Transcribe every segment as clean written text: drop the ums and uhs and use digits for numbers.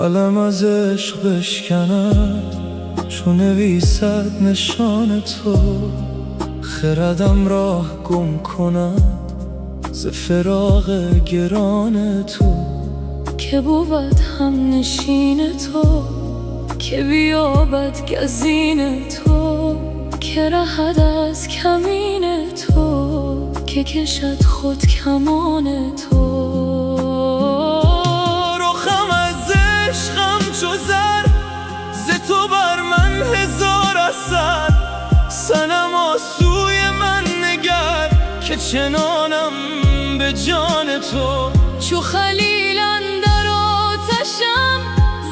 قلم از عشق بشکند چون نویسد نشان تو، خردم راه گم کند ز فراق گران تو. که بود هم نشین تو، که بیابد گزین تو، که رهد از کمین تو، که کشد خود کمان تو. رخم از عشقم چو زر، ز تو بر من هزار اثر. صنما سوی من نگر که چنانم به جان تو. چو خلیل اندر آتشم،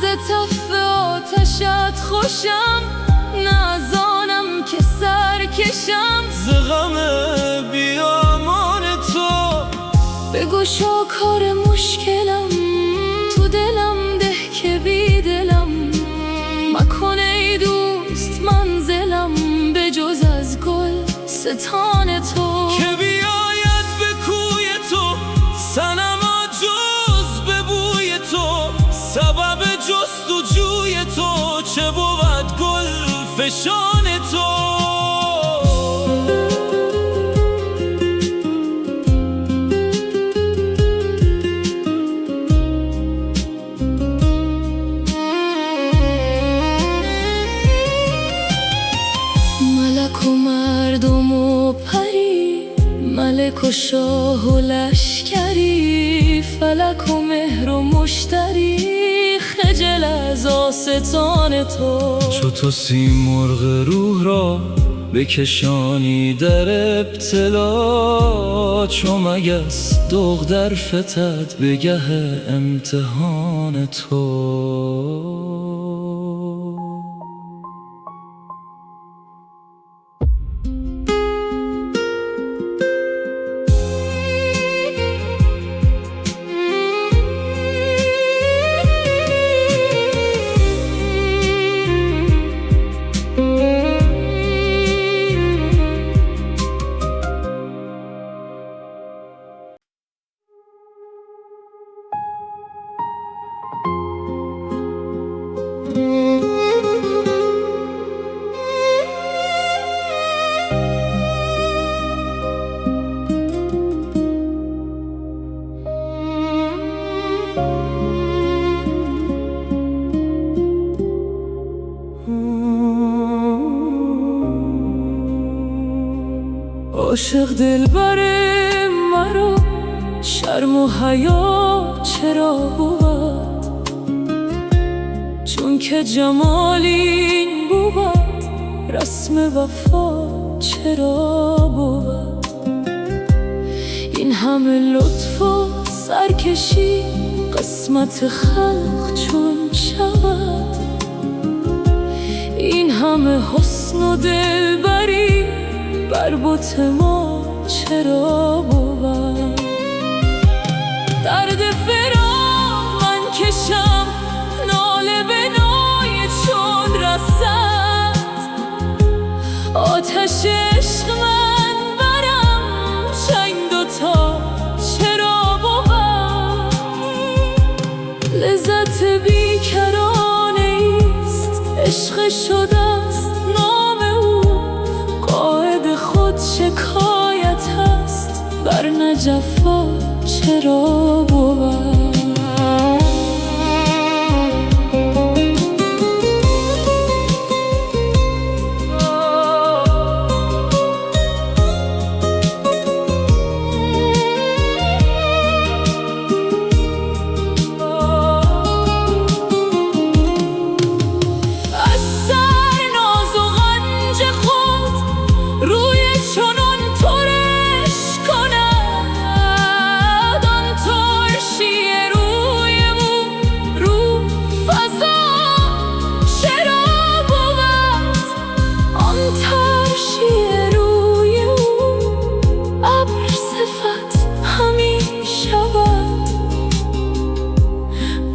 ز تف آتشت خوشم. نه از آنم که سر کشم ز غم بیامان تو. بگو شاکار مشکلم تو دلم ده که بی دلم. مکن ای دوست منزلم به جز از گل ستان تو. که بیاید به کوی تو صنما جز به بوی تو. سبب جستجوی تو چه بود گل فشان تو. ملک و مردم و پری، ملک و شاه و لشکری، فلک و مهر و مشتری، خجل از آستان تو. چو تو سیمرغ روح را بکشانی در ابتلا، چو مگس دغ در فتد به گه امتحان تو. عاشق دلبر مرا شرم و حیا چرا بود؟ چون که جمال این بود رسم وفا چرا بود؟ این همه لطف و سرکشی قسمت خلق چون شود؟ این همه حسن و دلبری بر بت ما چرا بود؟ درد فراق من کشم ناله به نای چون رسد. آتش عشق من برم چنگ دوتا چرا بود؟ لذت بیکرانه ایست عشق شده است نام او. قاعد خود شکایت هست بر نجفا چرا بود؟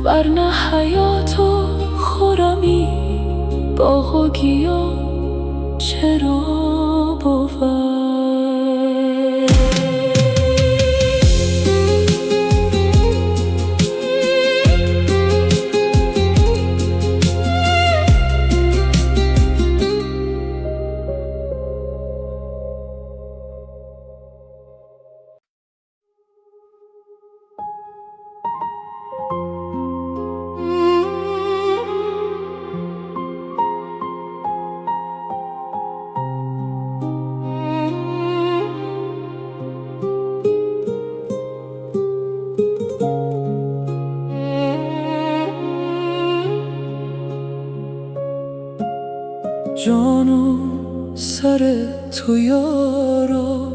ورنه حیات و خرمی باغ و گیا چرا بود؟ سر تو یارا،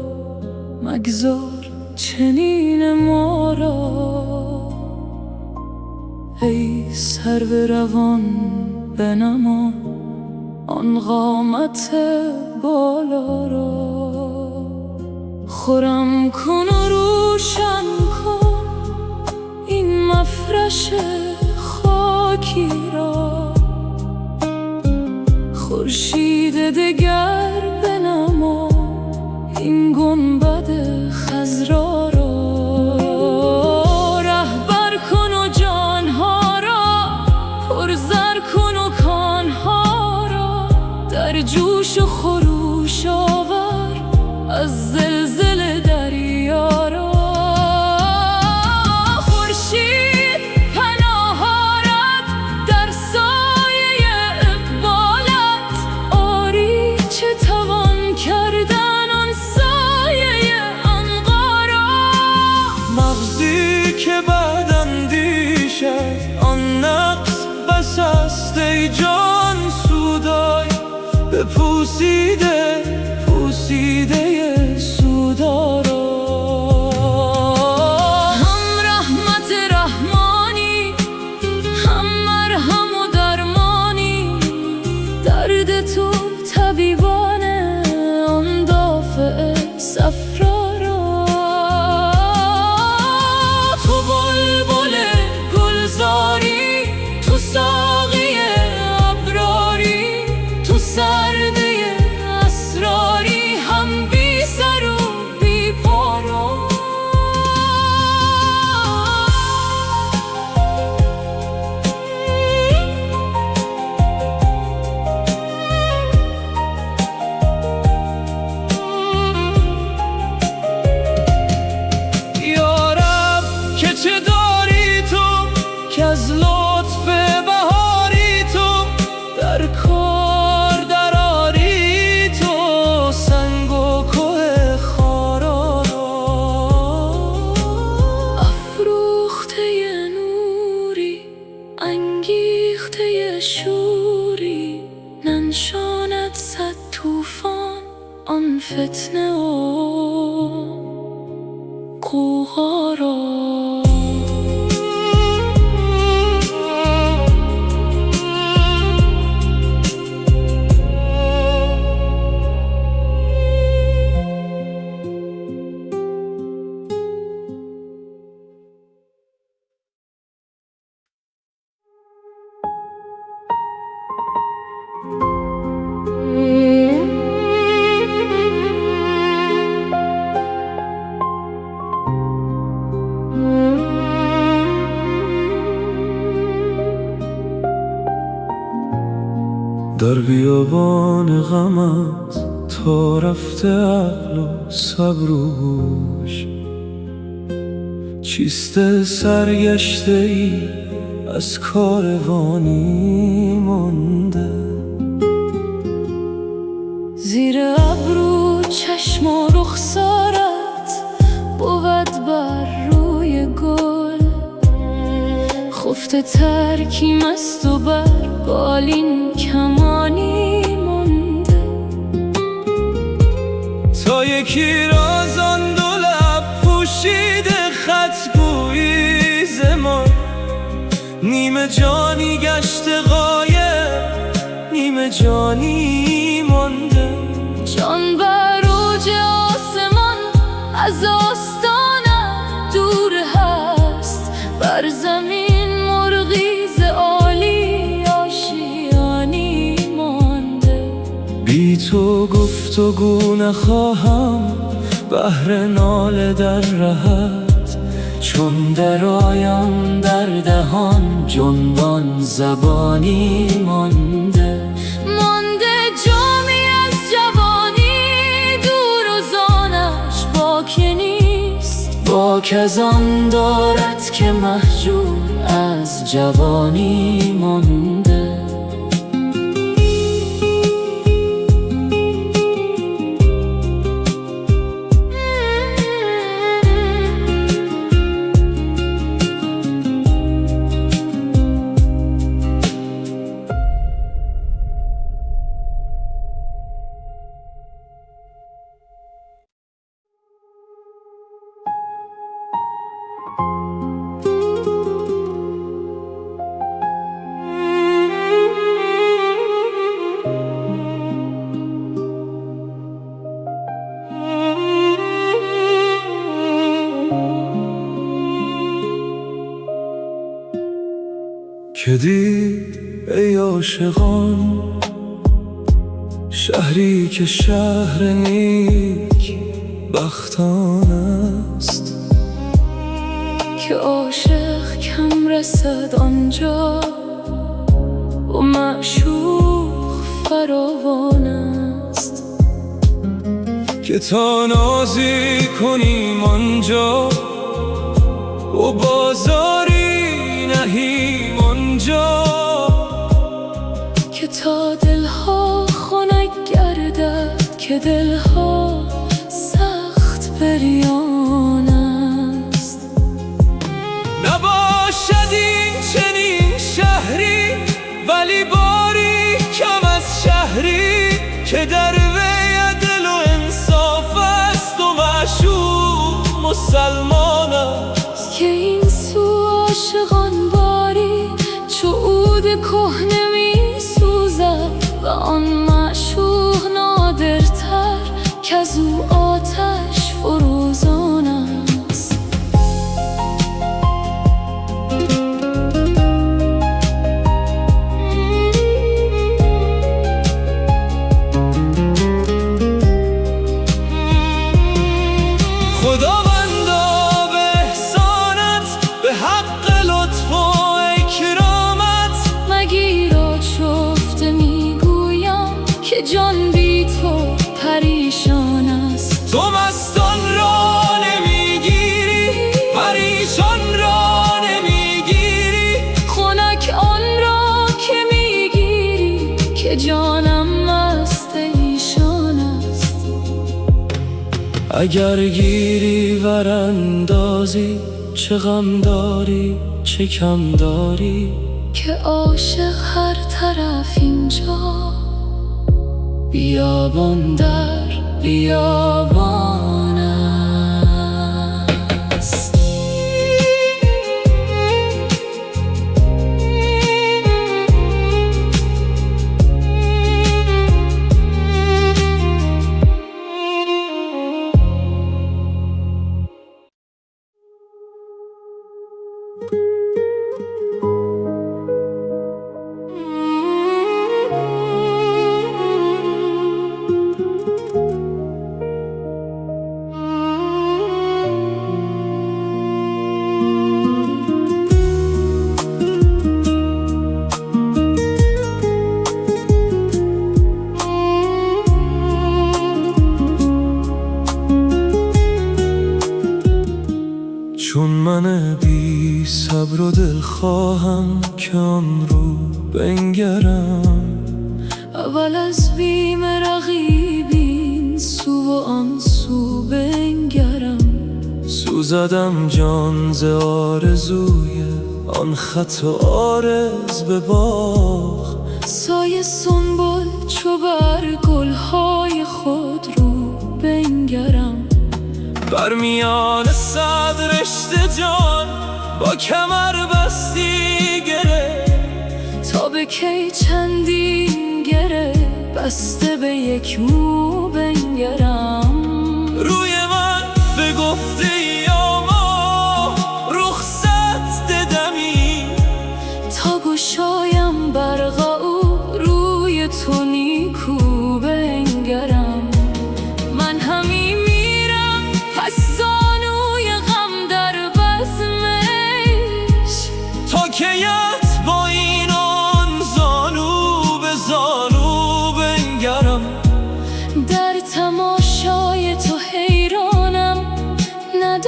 مگذار چنین ما را. ای سرو روان بنما آن قامت بالا را. خرم کن و روشن کن این مفرش خاکی را. خورشید دگر بنما این گنبد خضرا را. رهبر کن و جانها را پرزر کن و کانها را. در جوش و خروش آور از زلزله دریا را. خورشید پناه آرد در سایه اقبالت. آری چه توان کردن آن سایه عنقا را. مغزی که بعد اندیشد آن نقص بس است ای جان سودای. بپوسیده پوسیده سودا را. هم رحمت رحمانی هم مرهم و درمانی. درد تو طبیبان آن دافع صفرا را. تو بلبل گلزاری، تو ساقی ابراری، تو سرده اسراری، هم بی سر و بی پا را. یارب که چه داری تو که از لطف بهاری تو در کار درآری تو سنگ و که خارا را. افروخته نوری انگیخته شوری، ننشاند صد طوفان آن فتنه و غوغا را. در بیابان غمت تا رفته عقل و صبر و هوش. چیست سرگشته ای از کاروانی مانده. زیر ابرو چشم و رخسارت بود بر روی گل. خفته ترکی مست و بر بالین کمانی مانده. تا یکی راز آن دو لب پوشیده خطگویی زمان. نیمه جانی گشته غایب نیمه جانی مانده. جان بر اوج آسمان از آستانم دور هست. بر زمین مرغی ز عالی آشیانی مانده. بی تو گفتگو نخواهم بهر ناله در رهت. چون درآیم در دهان جنبان زبانی مانده. مانده جامی از جوانی دور و زانش باکی نیست. باک از آن دارد که مهجور از جوانی مانده. که دید ای عاشقان شهری که شهر نیک بختان است، که عاشق کم رسد آنجا و معشوق فراوان است. که تا نازی کنیم آنجا و بازاری نهیم آنجا، که تا دلها خنک گردد که دلها سخت بریان است. نباشد این چنین شهری ولی باری کم از شهری، که در وی عدل و انصاف است و معشوق مسلمان است. که این سو عاشقان باری چو عود کهنه می سوزد و آن معشوق نادرتر کز او آتش فروزان است. خداوندا به احسانت به حق لطف و اکرامت مگیرا چفته میگویم که جان بی تو پریشان است. تو مستان را نمیگیری پریشان را نمیگیری، خنک آن را که میگیری که جانم مست ایشان است. اگر گیری وراندازی چه غم داری چه کم داری، که عاشق هر طرف اینجا بیابان در بیابان است. چون من بی صبر و دل خواهم که آن رو بنگرم، اول از بیم رقیبین سو و آن سو بنگرم. سوزدم جان ز آرزوی آن خط و عارض به باغ، سایه سنبل چو بر گلهای خود رو بنگرم. بر میان صد رشته جان با کمر بستی گره، تا به کی چندین گره بسته به یک مو بنگرم. روی من به گفته یا ما رخصت ددمی، تا گشایم برق او روی تو نیکو بنگرم. من همی میرم پس زانوی غم در بزمش، تا کیت با این آن زانو به زانو بنگرم. در تماشای تو حیرانم، ندارم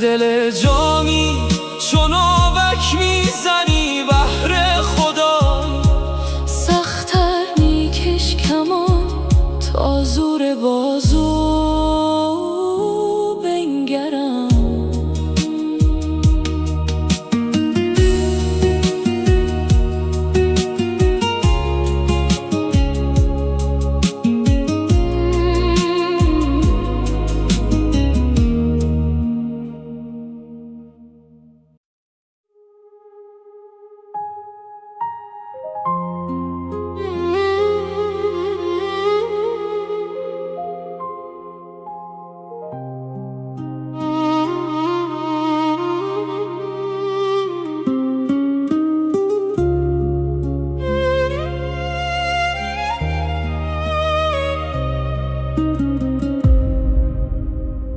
دل جانی چون آوک میزنی بهر خدای. سخت‌تر میکش کمان تا زور بازو بنگرم.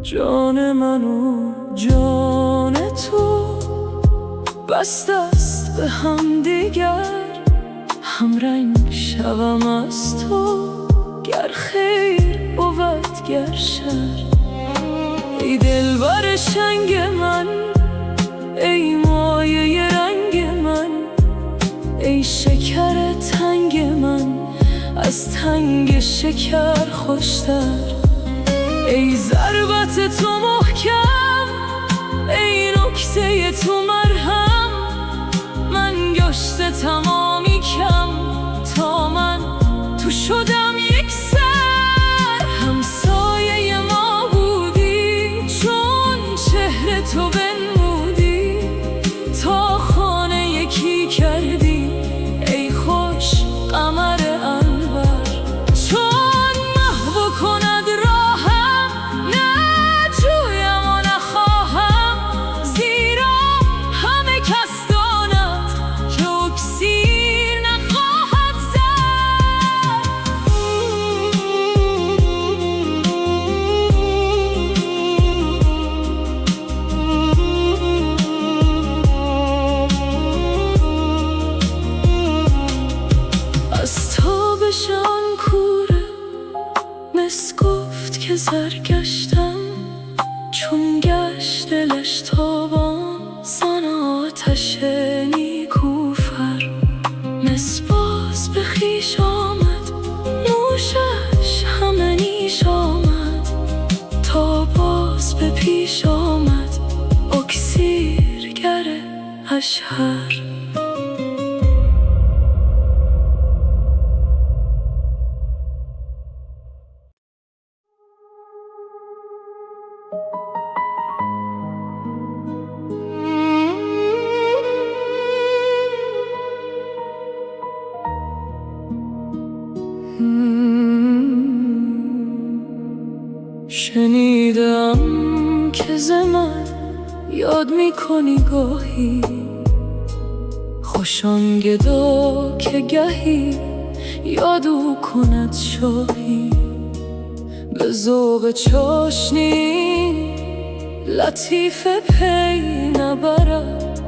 جان من و جان تو بسته است به هم دیگر، همرنگ شوم از تو گر خیر بود گر شر. ای دلبر شنگ من، ای مایه رنگ من، ای شکر تنگ من از تنگ شکر خوشتر. ای ضربت تو محکم، ای نکته تو مرهم، من گشته تمامی کم تا من تو شدم یک سر. همسایه ما بودی چون چهره تو بنمودی، تا خانه یکی کردی ای خوش قمر انور. چون محو کند سرگشتم چون گشت دلش تابان زن آتش نیکوفر. مس باز به خویش آمد نوشش همه نیش آمد، تا باز به پیش آمد اکسیرگر اشهر. شنیدم که ز من یاد میکنی گاهی، خوشان گدا که گهی یادو کند شاهی. به ذوق چاشنی لطیف پی نبرد،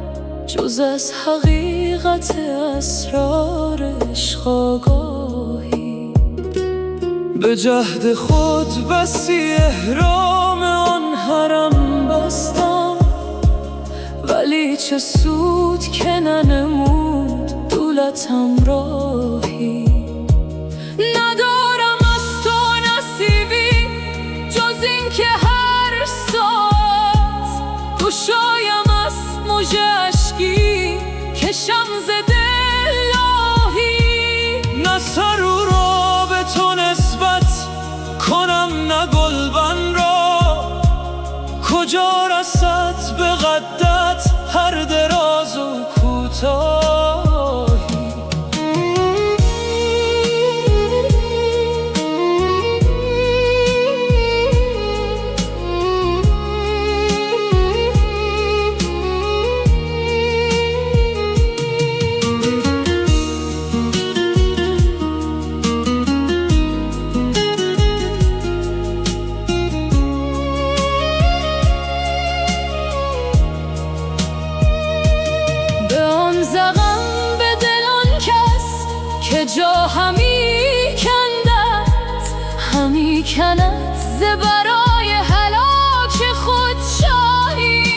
جز از حقیقت اسرار عشق آگاهی. به جهد خود بسی احرام آن حرم بستم، ولی چه سود که ننمود دولتم راهی. ندارم از تو نصیبی جز این که هر ساعت گشایم از موج اشکی کشم ز دل لاهی. نه سر و را به تو نسبت کنم نه گلبن را، کجا رسد به قدت هر دراز و کوتاهی. که جا همی کند ز برای هلاک خود شاهی.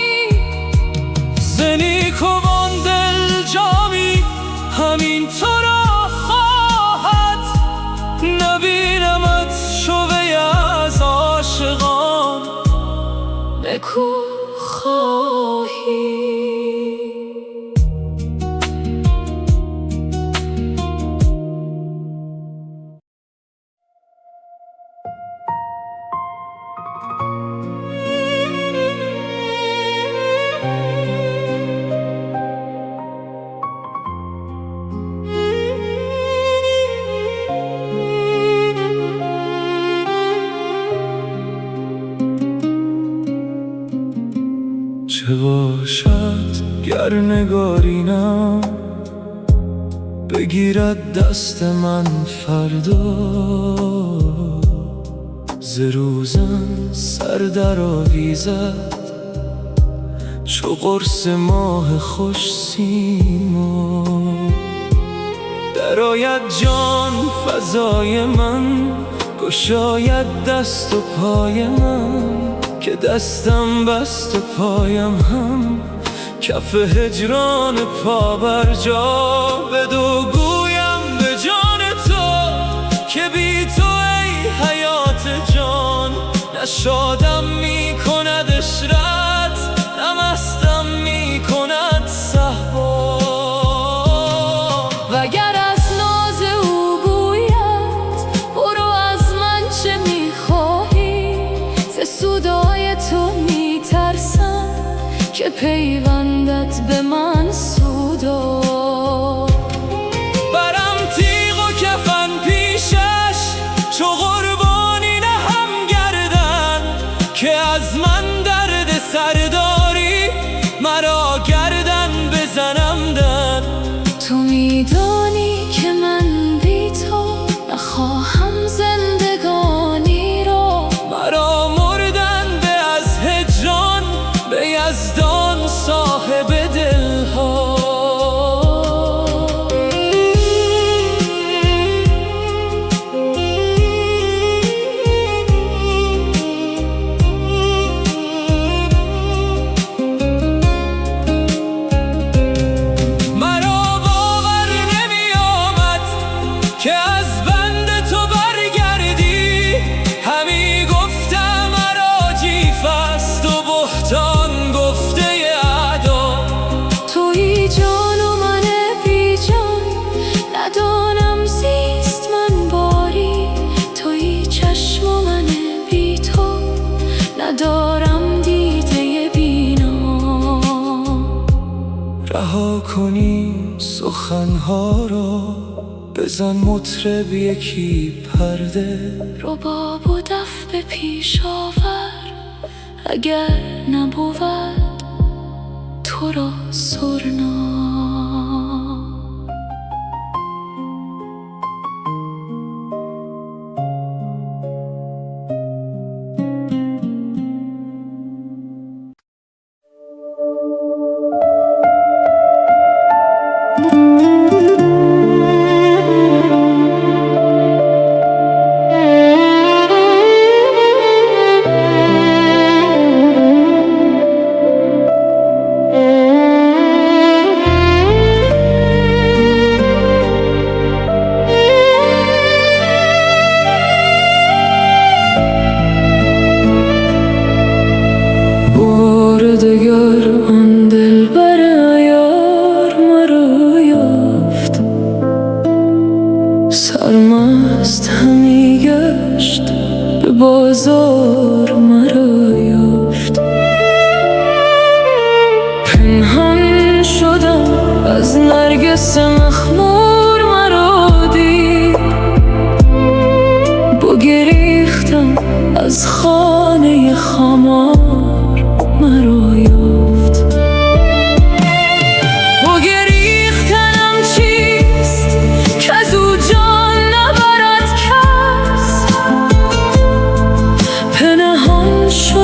در نگارینم بگیرد دست من فردا، ز روزن سر در آویزد چو قرص ماه خوش سیما. درآید جان فضای من، گشاید دست و پای من، که دستم بست و پایم هم کف هجران پا بر جا. بدو گویم به جان تو که بی تو ای حیات جان، نشادم می کند اشرت، نمستم می کند صهبا. وگر از ناز او گوید برو از من چه می خواهی، ز سودای تو می ترسم که پیوندت به من سودا. برم تیغ و کفن پیشش چو قربانی نهم گردن، که از من درد سرداری مرا گردن بزنم در. تو میدانی که من بی تو نخواهم زندگانی را، مرا مردن به از هجران به یزدان صاحب دلها. مرا باور نمی آمد که از بند تو برگردی، همی گفتم مرا جیف است و بهتان گفته اعدا. تویی جان و من بی جان، ندانم زیست من باری، تویی چشم و من بی تو ندارم دیده بینا. رها کنی سخنها را، بزن مطرب یکی پرده، رباب و دف به پیش آور، اگر نبود تو را سرنا. دگر آن دلبر عیار مرا یافت، سرمست همی گشت به بازار مرا یافت. پنهان شدم از نرگس مخمور مرا دید، بگریختم از خانه خمار مرا یافت. بگریختنم چیست کز او جان نبرد کس، پنهان شد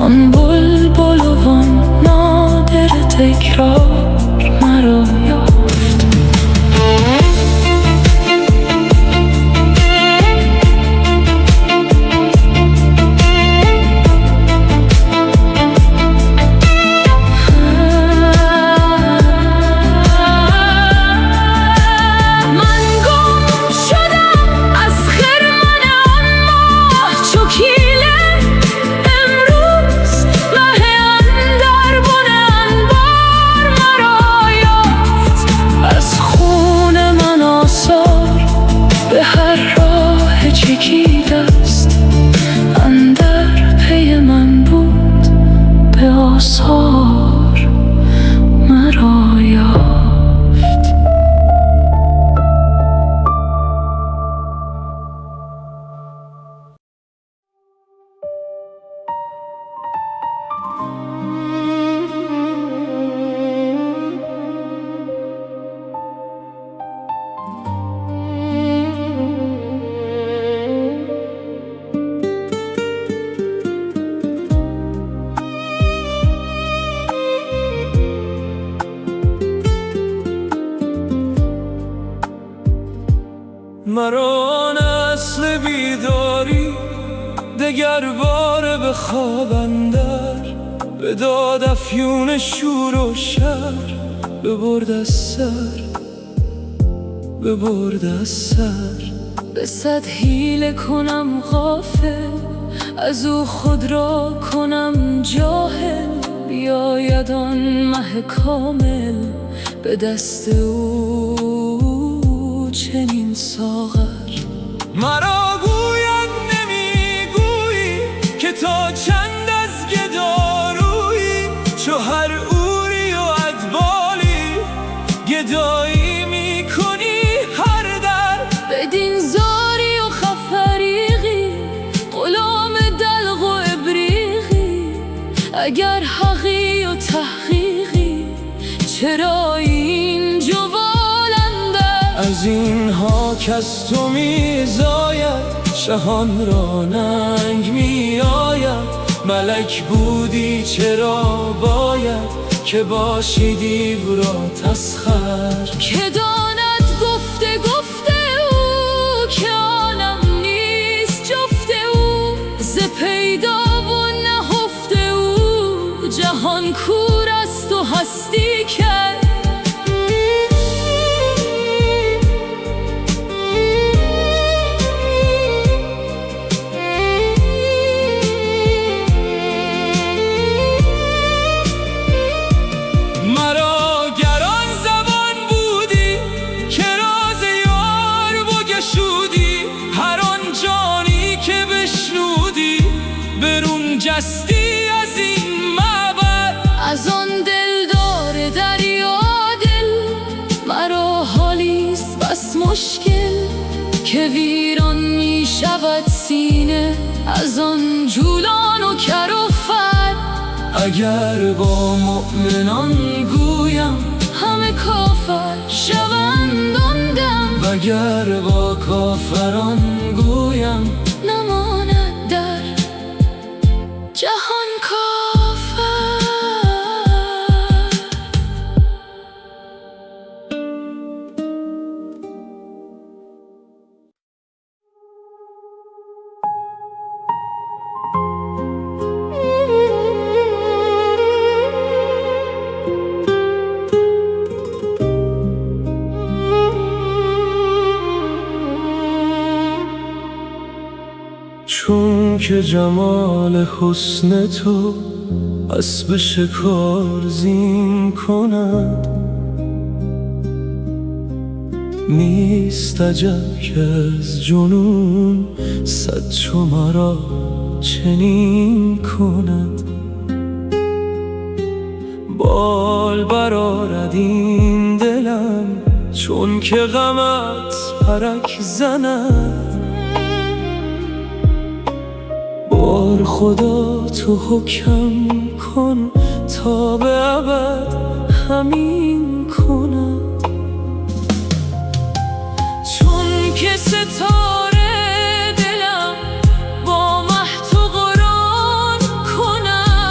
آن بلبل و آن نادر تکرار مرا یافت. مرا نسل بیداری دگر باره به خواب اندر، به داد افیون شور و شر ببرد از سر، ببرد از سر. به صد حیله کنم غافل، از او خود را کنم جاهل، بیاید آن مه کامل به دست او چنین ساغر. مرا گوید نمیگویی که تا چند از گدارویی، چو هر اوری و ادبالی گدایی میکنی هر در. بدین زاری و خفریقی غلام دلق و ابریقی، اگر حقی و تحقیقی چرا این جوالنده؟ از اینها کس تو میزاید شهان را ننگ میآید. ملک بودی چرا باید که باشی دیو را تسخر. که داند گفته او که آنم نیست جفت او، ز پیدا و نهفته او جهان کور است و هستی کرد. جستی از این معبد، از آن دلدار دریا دل مرا حالیست بس مشکل، که ویران می شود سینه از آن جولان و کر و فر. اگر با مؤمنان گویم همه کافر شوند آن دم، وگر با کافران گویم نماند در جهان کافر. چون که جمال حسن تو اسب شکار زین کند، نیست عجب که از جنون صد چو مرا چنین کند. بال برآرد این دلم چون که غمت پرک زند. بار خدا تو حکم کن تا به ابد همین کند. چون که ستاره دلم با مه تو قرآن کند،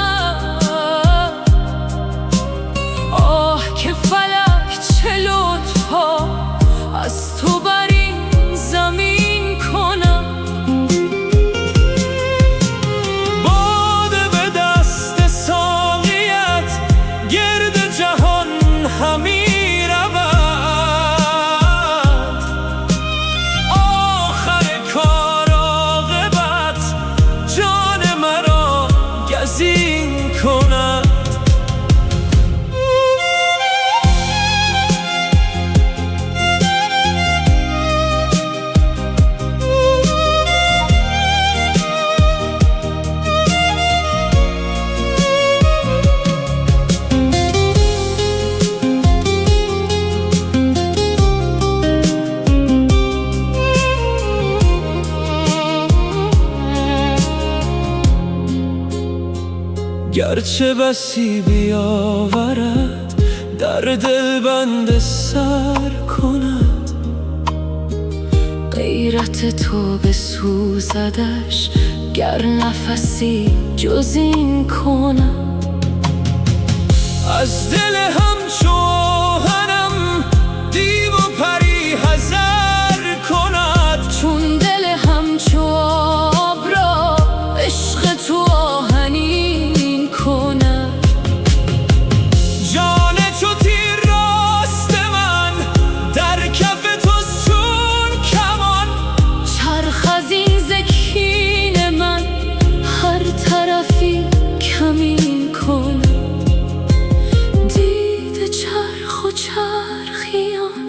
گرچه بسی بیاورد در دل بند سر کند. غیرت تو بسوزدش گر نفسی جز این کنم. از دل همچو آهنم دیو و پری حذر کند. چون دل همچو آب را عشق تو آهنین کند. جان چو تیر راست من در کف توست چون کمان. چرخ از این زکین من هر طرفی کمین کند. دید چرخ و چرخیان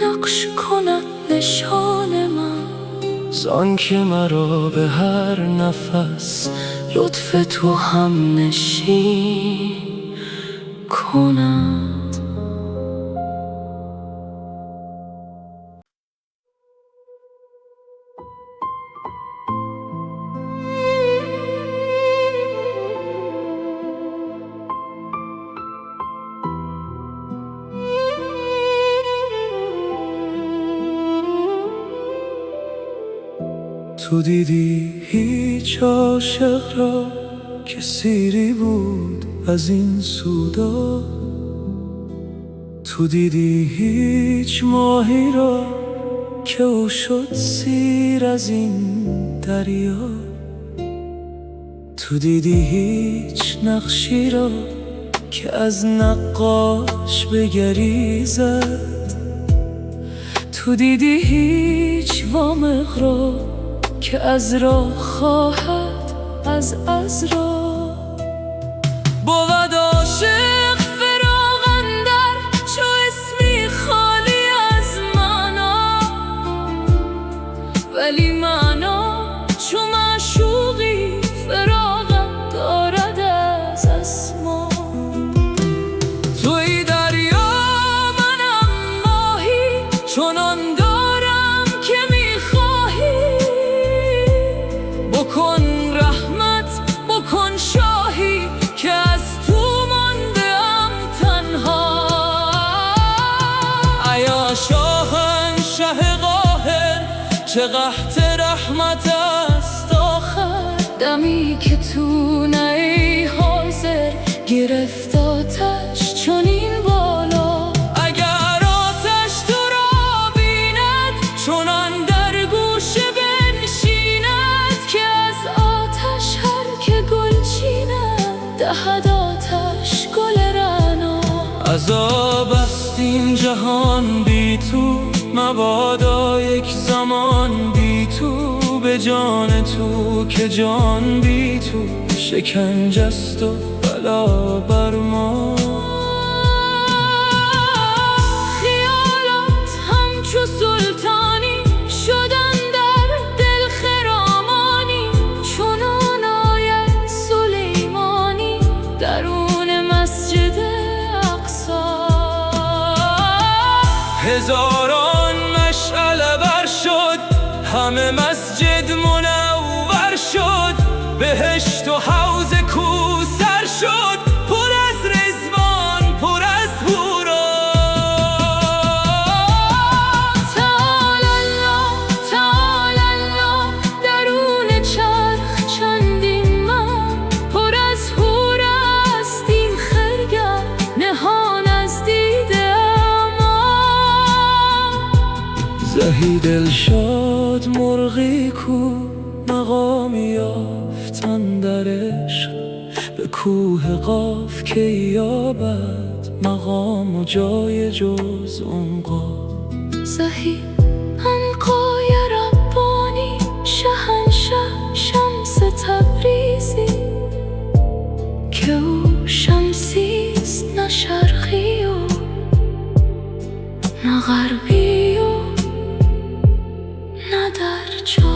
نقش کند نشان من. زان که مرا به هر نفس لطف تو هم نشین کند. تو دیدی هیچ عاشق را که سیری بود از این سودا. تو دیدی هیچ ماهی را که او شد سیر از این دریا. تو دیدی هیچ نقشی را که از نقاش بگریزد. تو دیدی هیچ وامق را که از راه خواهد از عذرا. بود عاشق فراق اندر چو اسمی خالی از معنا. ولی معنا چو معشوقی فراغم دارد از اسما. توی دریا منم ماهی چنان دارم که میخواهی. بکن رحمت بکن شاهی که از تو مانده‌ام تنها. ایا شاهنشه قاهر چه قحط رحمت است آخر. دمی که تو نه ای حاضر گرفت آتش چنین بالا. اگر آتش تو را بیند چنان در گوشه بنشیند که از آتش هر که گل چیند دهد آتش گل رعنا. عذاب است این جهان بی تو مبادا یک زمان بی تو. به جان تو که جان بی تو شکنجه است و بلا بر ما. خیالات همچو سلطانی شدن در دل خرامانی. چنان آید سلیمانی درون مسجد اقصی. هزاران مشعله بر شد همه مسجد منور شد. بهشت و حوض کوثر شد پر از رضوان پر از حورا. تعالی الله تعالی الله درون چرخ چندین من. پر از حور است این خرگه نهان از دیده ما. زهی دلشاد مرغی کو مقامی یافتن در عشق. به کوه قاف که یابد مقام و جای جز عنقا. زهی عنقای ربانی شهنشه شمس تبریزی. که او شمسیست نه شرقی و نه غربی و نه در جا.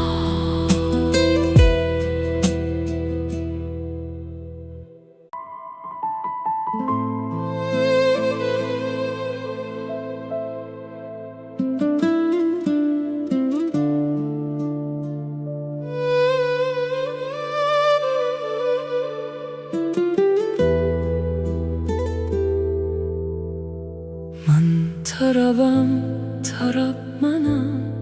طربم طرب منم،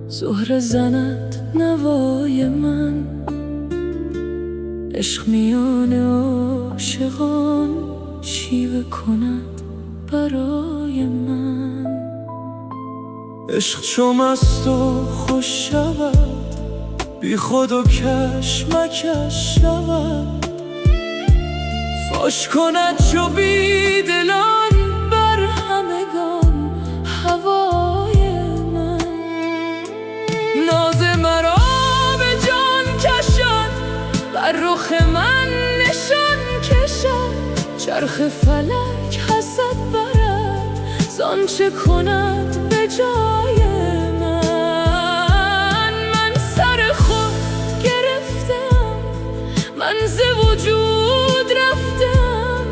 زهره زند نوای من. عشق میان عاشقان شیوه کند برای من. عشق چو مست و خوش شود، بی خود و کشمکش شود. فاش کند چو بی دلان بر همگان هوای من. ناز مرا به جان کشد، بر رخ من نشان کشد. چرخ فلک حسد برد، زانچه کند به جای من. من سر خود گرفتم، من ز وجود رفتم.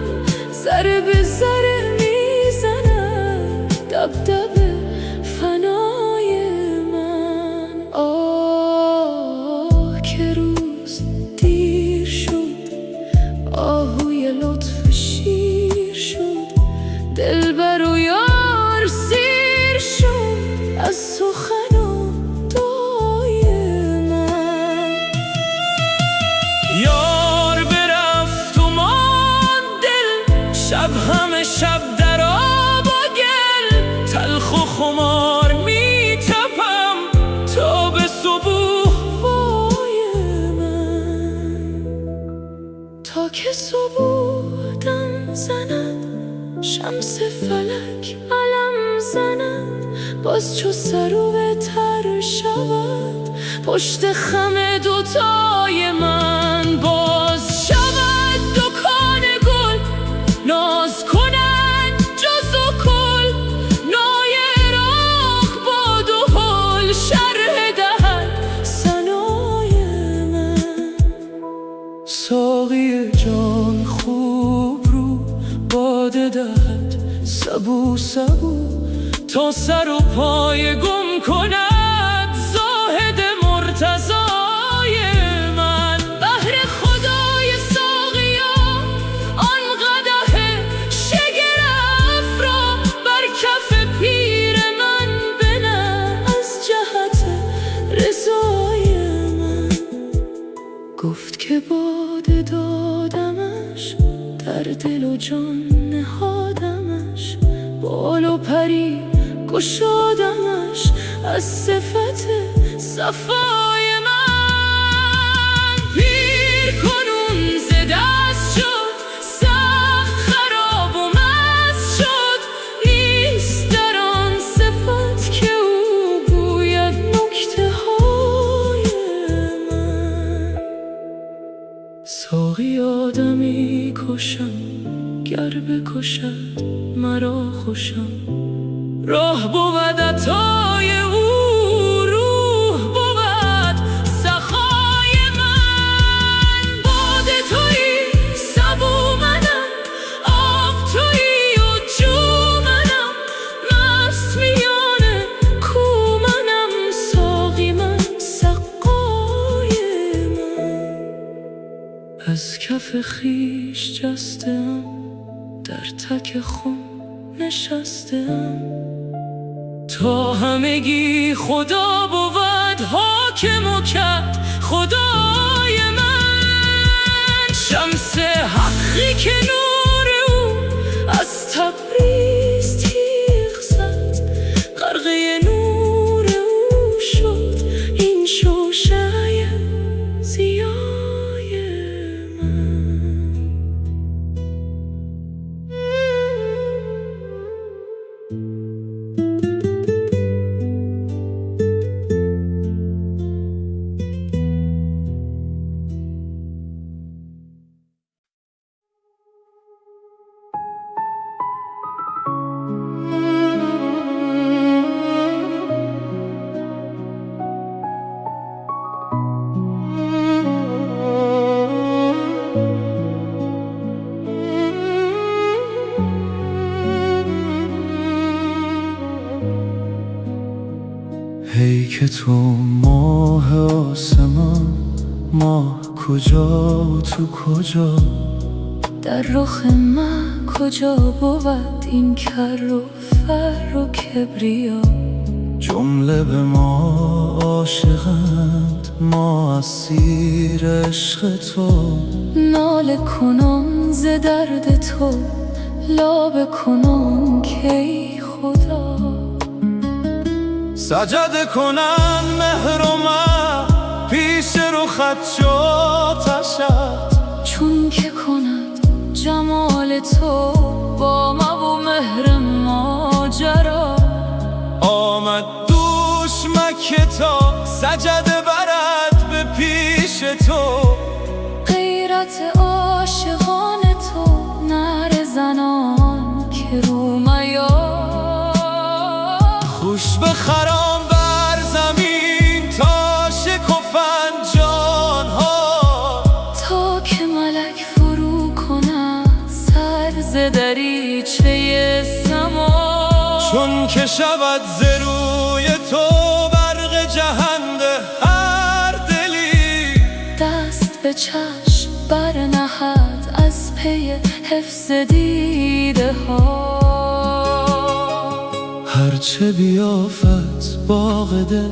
ذره به ذره میزند دبدبه فنای من. آه که روز دیر شد، آهوی لطف شیر شد. دلبر و یار سیر شد از سخن و دعای من. یار برفت و ماند دل، شب همه شب در آب و گل. تلخ و خمار می تپم تا به صبح وای من. تا که صبح دم زند، شمس فلک علم زند. باز چو سرو تر شود، پشت خم دوتای من. باز شود دکان گل، ناز کنند جز و کل. نای عراق باد و حل، شرح دهد ثنای من. ساقی جان خوب رو باده دهد سبو سبو، تا سر و پای گم کند زاهد مرتضای من. بهر خدای ساقیا آن قدح شگرف را بر کف پیر من بنه از جهت رضای من. گفت که باده دادمش، در دل و جان نهادمش. بال و پری گشادمش از صفت صفای من. پیر کنون ز دست شد، سخت خراب و مست شد. نیست در آن صفت که او گوید نکته های من. ساقی آدمی کشم، گر بکشد مرا خوشم. راه بود عطای او، روح بود سخای من. باد تویی سبو منم، آب تویی و جو منم. مست میان کو منم، ساقی من سقای من. از کف خویش جستم، در تک خم نشستم. تا همگی خدا بود حاکم و کد خدای من. شمس حقی که نور او از تبریز تیغ زد. غرقه نور او شد این شوشه‌ی ضیای من. هی که تو ماه آسمان، ماه کجا تو کجا؟ در رخ من کجا بود این کر و فر و کبریا. جمله به ما عاشقند، ما اسیر عشق تو. ناله کنم ز درد تو، لابه کنم که ای خدا. سجده کنن مهر و من پیش رخت شد، چون که کند جمال تو با ما و مهر ماجرا. آمد دوش مکه تا سجده برد به پیش تو. غیرت عاشقان تو، نعره زنان که رومیا. خوش بخرام بر زمین تا شکفن جانها، تا که ملک فرو کند سر ز دریچه سما. چون که شود ز روی تو برق جهنده هر دلی. دست به چشم برنهد از پی حفظ دیده ها. هرچه بیافت باغ دل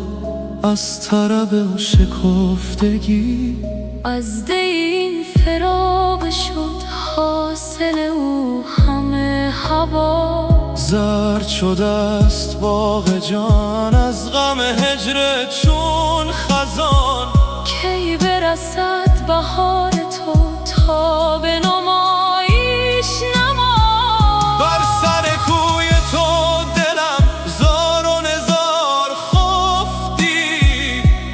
از طرب شکفتگی. از دی این فراق شد حاصل او همه هوا. زرد شده است باغ جان از غم هجر چون خزان. کی برسد بهار تو تا به نمایش نما. بر سر کوی تو دلم زار و نزار خفتی.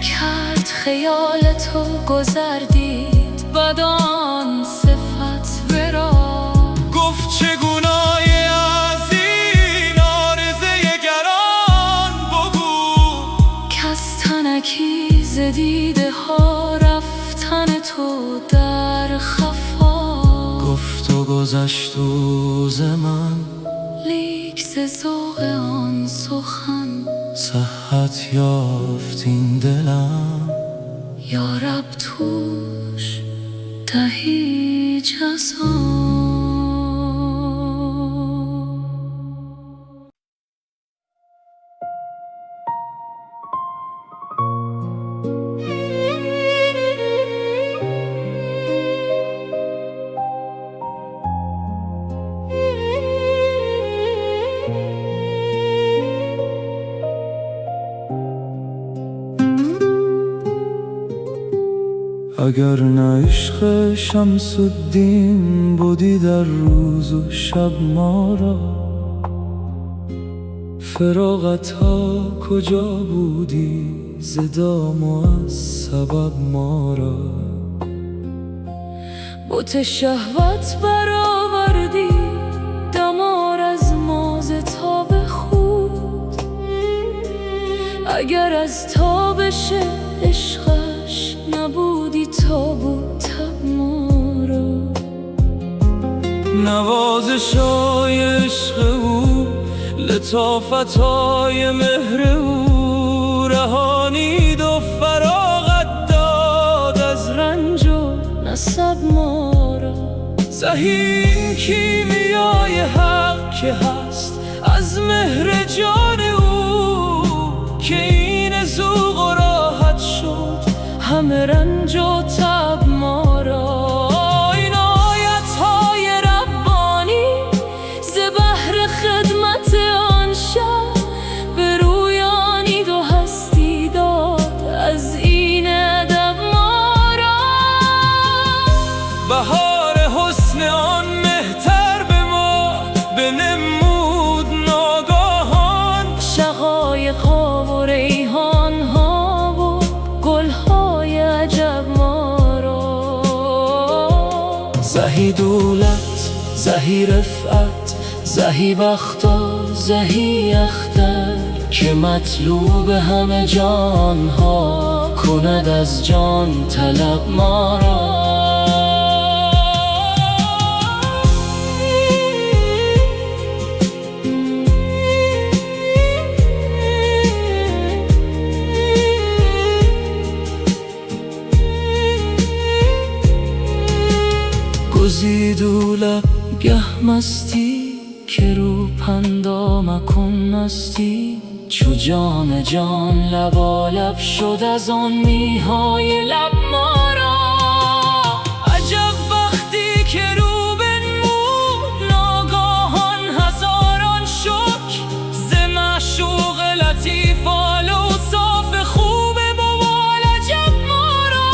کرد خیال تو گذر دید بدان صفت ورا. گفت چگونای از این آرزه گران بگو. کز تنکی ز دیده ها رفتن تو در خفا. گفت و گذشت او ز من، لیک ز ذوق آن سخن صحت یافت این دلم. یا رب توش دهی جزا. اگر نه عشق شمس الدین بودی در روز و شب ما را. فراغت ها کجا بودی ز دام و از سبب ما را. بت شهوت برآوردی دمار از ما ز تاب خود. اگر از تابش عشقش نبودی تاب و تب ما را. نوازشای عشق او، لطافتای مهر او، رهانید و فراغت داد از رنج و نسب ما را. زهی کیمیای حق که هست از مهر جان او، که این ذوق و راحت شد همه رنج و تب ما را. این آیت‌های ربانی ز بهر خدمت آن شب برویانید و هستی داد از این ادب ما را. بهار حسن آن مهتر به ما بنمود ناگاهان. شقایق‌ها و ریحان‌ها و گل‌های عجب ما را. زهی دولت زهی رفعت زهی بخت و زهی اختر، که مطلوب همه جان‌ها کند از جان طلب ما را. گزید او لب گه مستی که رو پندا مکن مستی چو جام جان لبالب شد از آن میهای لب ما را. عجب وقتی که رو بنمود ناگاهان هزاران شکر ز معشوق لطیف آل اوصاف خوب بوال عجب ما را.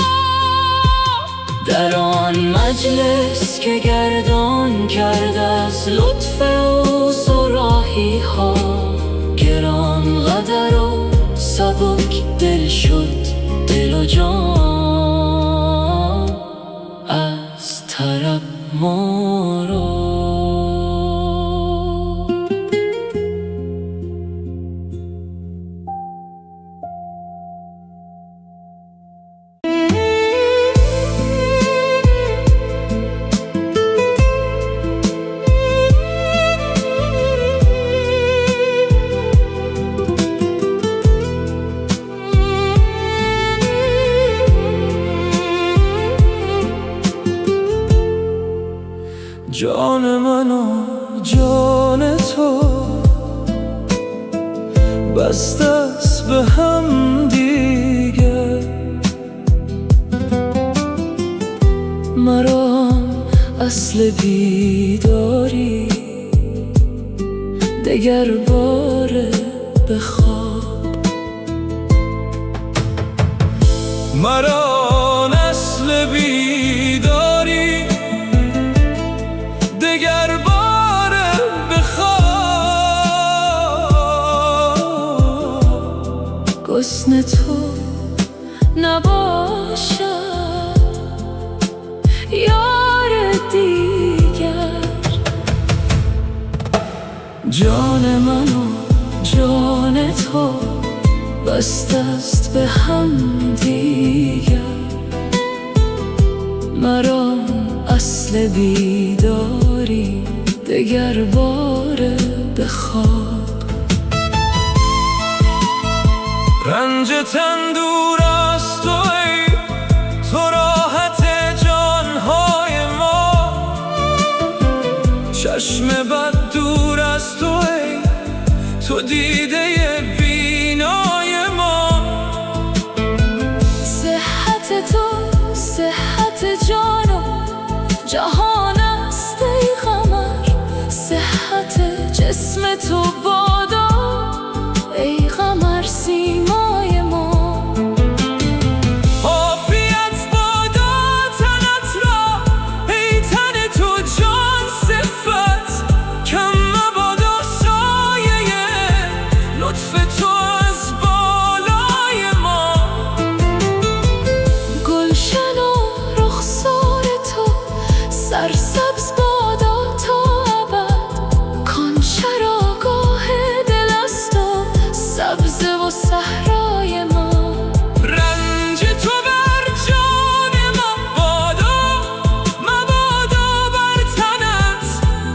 در آن مجلس که گردان کرد از لطف او صراحی ها گران قدر و سبک دل شد دل و جان از طرب ما را. جان من و جان تو بسته است به هم دیگر، مرا اصل بیداری دگر باره بخواب. مرا نسل بیداری دگر باره بخواب. گسن تو نباشد یار دیگر، جان من و جان تو بسته است به هم دیگر، مرا اصل بیداری دگر باره بخواب. رنج تن دور از تو ای تو راحت جانهای ما، چشم بد دور از تو ای تو دیده بینای ما. صحت تو صحت جان و جهان است ای قمر، صحت جسم تو بادا ای قمر سیمای ما. عافیت بادا تنت را ای تن تو جان صفت، کم مبادا سایه لطف تو از بالای ما. گلشن و رخسار تو سرسبز بادا تا ابد، کان چراگاه دل است و سبزه و صحرای ما. رنج تو بر جان ما بادا مبادا بر تنت،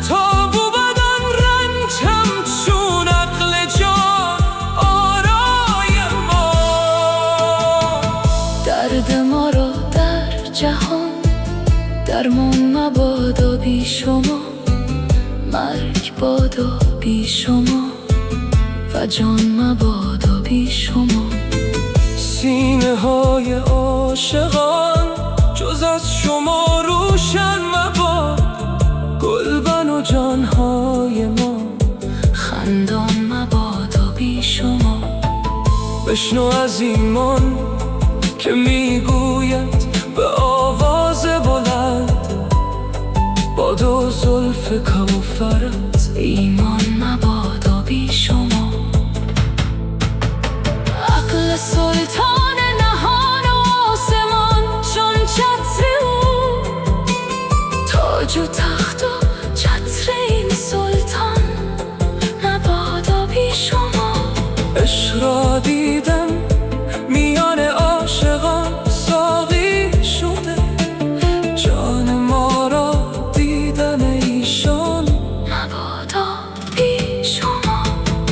تا بود آن رنج همچون عقل جان آرای ما. درد ما را در جهان درمان مبادا بی شما، مرگ بادا بی شما و جان مبادا بی شما. سینه های عاشقان جز از شما روشن مباد، گلبن و جانهای ما خندان مبادا بی شما. بشنو از ایمان که میگوید به آواز بلند، با دو زلف کوثرت ایمان مبادا بی شما. عقل سلطان نهان و آسمان چون چتر او، تاج و تخت و چتر این سلطان مبادا بی شما. عشق را دیدم میان عاشقان ساقی شده، جان ما را دیدن ایشان مبادا بی شما.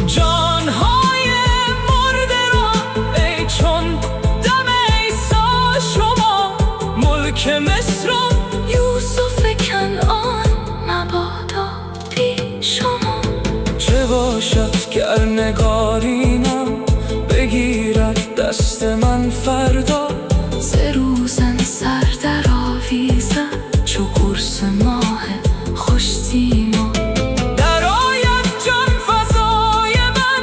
جانهای مرده را ای چون دم عیسی شما، ملک مصر و یوسف کنعان مبادا بی شما. در نگارینم بگیرد دست من فردا. ز روزن سر در آویزم چو قرص ماه خوشتیما. در آید جان فضای من،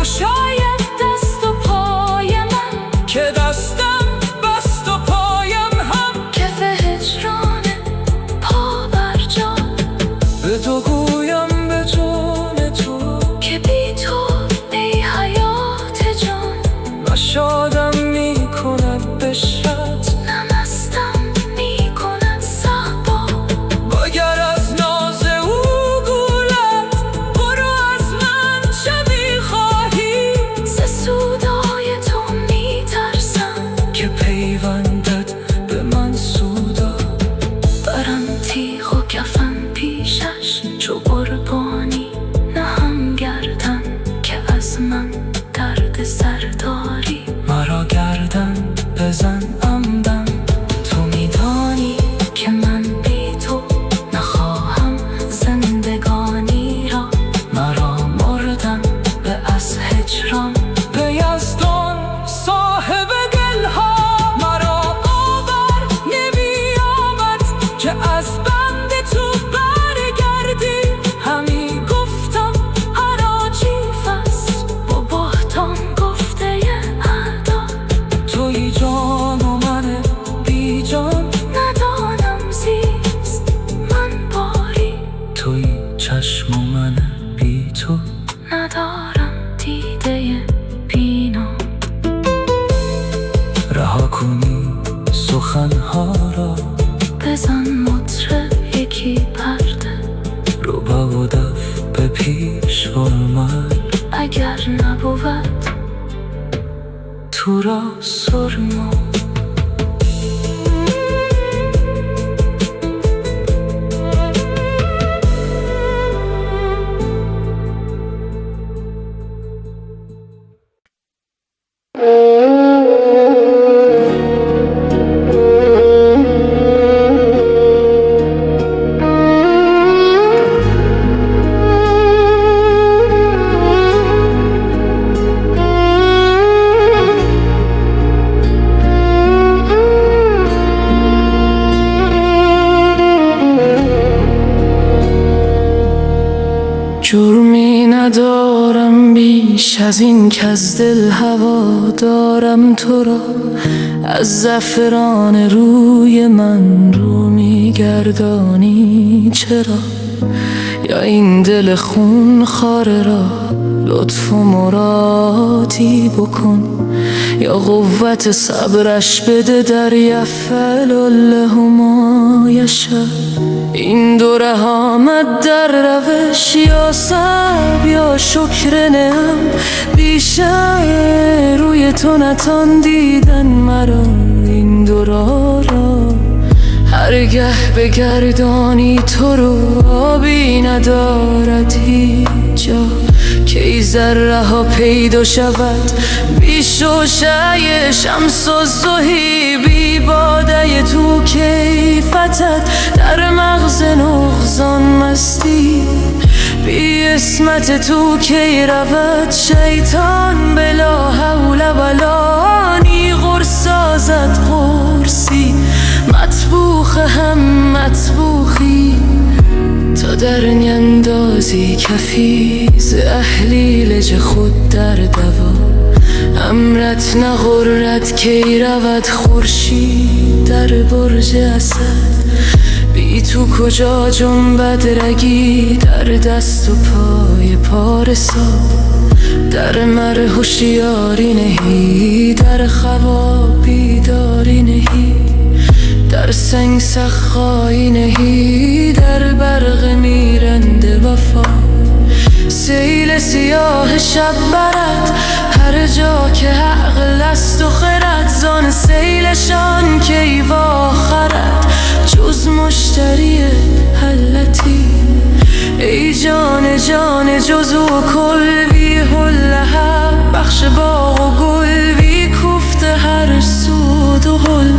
گشاید دست و پای من، که دستم بست و پایم هم کف هجرانه پا بر جان. به تو گویم به جان تو که بی تو ای حیات جان. نشادم می کند بشرت، نمستم می کند صحبا. وگر از ناز او گولت برو از من چه می خواهی. ز سودای تو می ترسم که پیوندد به من سودا. برم تیغ و کفم پیشش چو قربانی نهم گردن. که از من درد سر داری مرا گردن بزن عمدن. تو میدانی که من بی تو نخواهم زندگانی را. مرا مردم به از هجران به یزدان صاحب دلها. مرا باور نمی آمد که از بند تو برگردی. همی گفتم عراجیف است با بهتان گفته اعدا. توی جان و من بی جان، ندانم زیست من باری. توی چشم و من بی تو. ندارم دیده بینا. رها کنی سخنها را، بزن مطرب یکی پرده. روبا و دف به پیش فرمل. اگر نبود تو را سرما. جرمی ندارم بیش از این که از دل هوا دارم تو را. از زعفران روی من رو میگردانی چرا؟ یا این دل خون خواره را لطف و مرادی بکن. یا قوت صبرش بده در یفعل له ما یشاء. این دوره آمد در روش، یا صبر یا شکر نعم. بیشتر روی تو نتان دیدن مرا این دورا را. هرگه بگردانی تو رو آبی ندارد هیچ جا. که ای ذره ها پیدا شود بی شوشه شمس و زهی. بی باده تو کیفتت در مغز نغزان مستی. بی اسمت تو کی رود شیطان بلا حول ولا. نی قرص سازد قرصی مطبوخ هم مطبوخی. تا در نیندازی کفی ز احلیل خود در دوا. امرت نغرد کی رود خورشید در برج اسد. بی تو کجا جنبد رگی در دست و پای پارسا. در مر هوشیاری نهی در خواب بیداری نهی. در سنگ سخایی نهی در برق میرنده وفا. سیل سیاه شب برد هر جا که عقل است و خرد. زان سیلشان کی واخرد جز مشتری حلتی. ای جان جان جزو کل بی لهب. بخش باغ و گل بی کوفت هر سود و گل.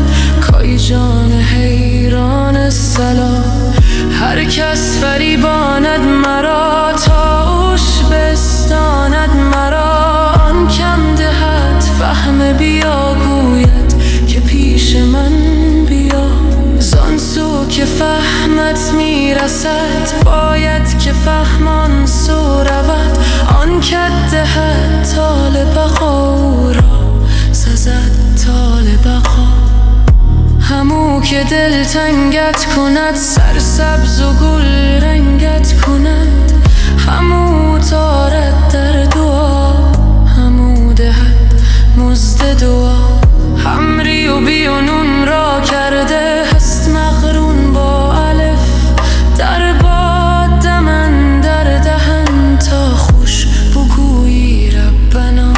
کای جان حیران سلام. هر کس فریباند مرا تا اوش بستاند نامت میرسد، باید که فهمان سو رود. آن که دهد طال بقا او را سزد طال بقا. همو که دل تنگت کند، سرسبز و گل رنگت کند. همو تارد در دعا، همو دهد مزد دعا. همری و بی و نون را کرده هست مقرون با الف. در باد دمن در دهن تا خوش بگویی ربنا.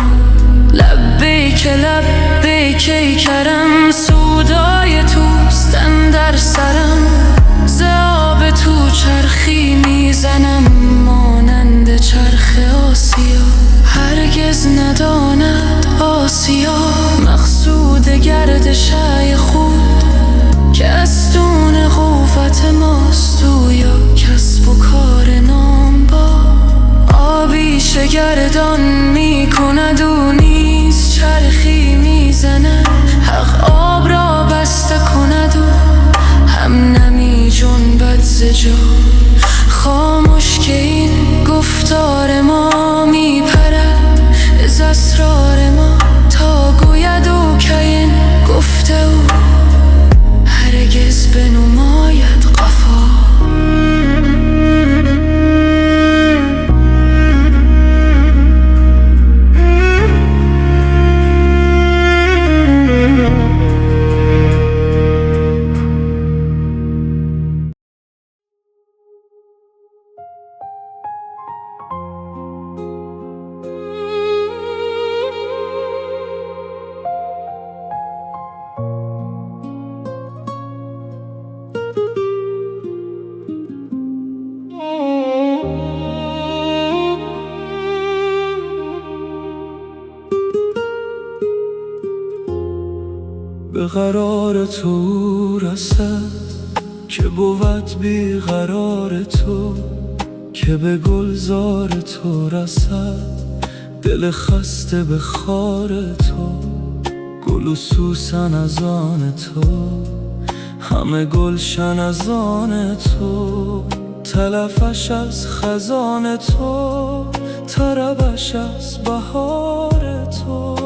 لبیک لبیک ای کرم، سودای توست اندر سرم. ز آب تو چرخی میزنم مانند چرخ آسیا. هرگز نداند آسیا مقصود گردشای خود، که استون قوت ماست او یا کسب و کار نامبا. آبی شگردان میکند او نیز چرخی میزند. حق آب را بسته کند و هم نمی جنبد ز جا. خاموش که این گفتار ما میپرد از اسرار ما، تا گوید او که این گفته او هرگز بنماید قفا. به قرار تو رسد که بود بی قرار تو، که به گلزار تو رسد دل خسته به خار تو. گل و سوسن از آن تو، همه گلشن از آن تو. تلفش از خزان تو، طربش از بهار تو.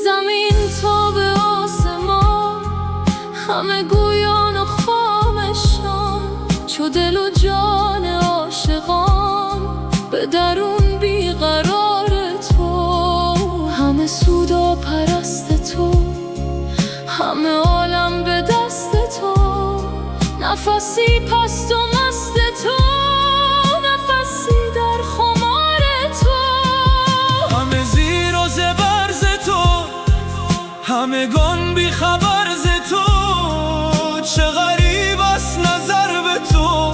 زمین تا به آسمان همه گویان و خامشان، چو دل و جان عاشقان به درون بیقرار تو. همه سودا پرست تو، همه عالم به دست تو. نفسی پست و مست تو، نفسی در خمار تو. همه زیر و زبر ز تو، همگان بی خبر ز تو. چه غریب است نظر به تو،